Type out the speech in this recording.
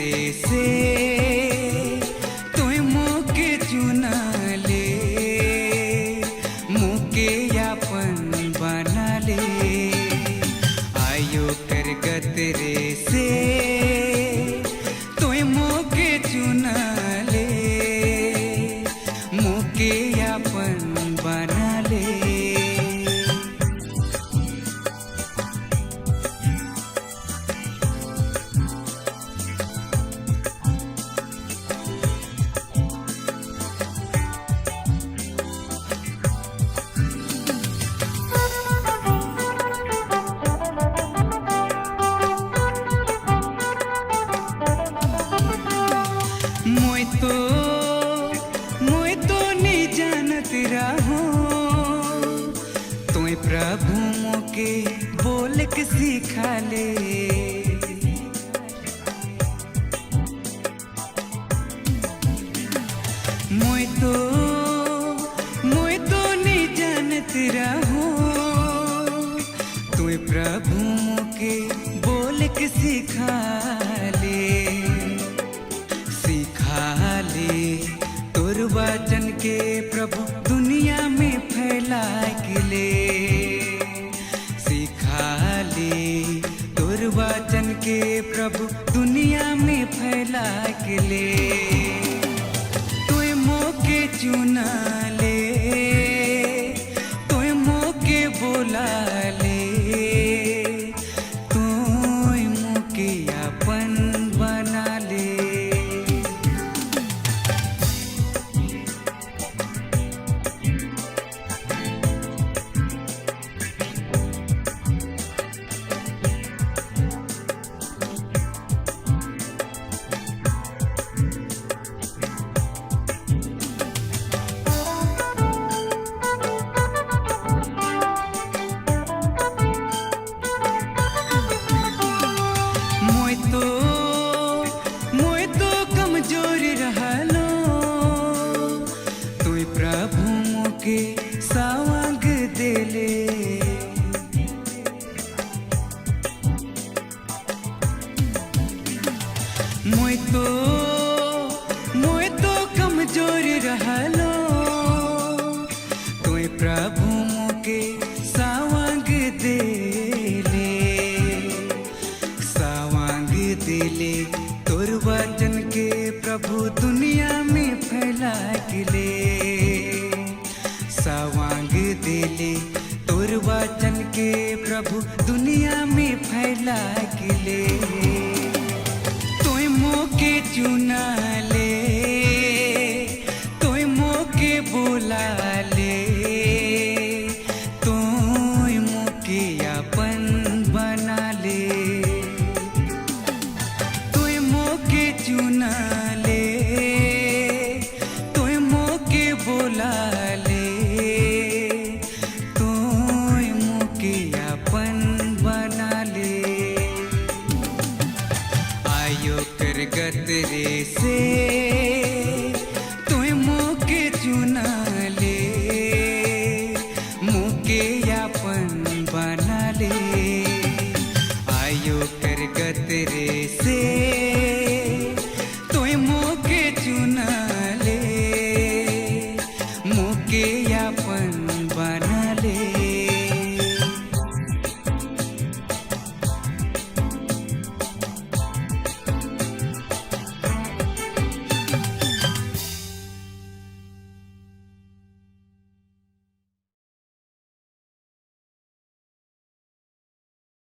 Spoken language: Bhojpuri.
गतरे से तोय मोके चुना ले, मोके यापन बना ले। आयो कर गतरे से तोय मोके चुना ले, मोके यापन बना ले। मोय तो नहीं जानत रहो तोय प्रभु मोके बोल के सिखा ले। मोय तो नहीं जानत रहो तोय प्रभु मोके बोल के सिखा ले। तोर वचन के प्रभु दुनिया में फैला के ले। सिखा ले तोर वचन के प्रभु दुनिया में फैला के ले। तोय मोके चुना ले, तोय मोके बोला ले, तोय मोके अपन बना ले। मोय तो कमजोर रहलो तोय प्रभु मोके सावंग देले। मोय तो कमजोर रहलो तोय प्रभु मोके सावंग देले। दिले तोर वचन के प्रभु दुनिया में फैला के ले। सवांग दिले तोर वचन के प्रभु दुनिया में फैला के ले। तोय मोके चुना ले, तोय मोके बोला ले, तोय मोके अपन बना ले। चुना ले, तोय मोके बोला ले, तोय मोके अपन बना ले। आयो कर गतरे से तोय मोके चुना ले, मोके अपन बना ले। आयो कर गतरे से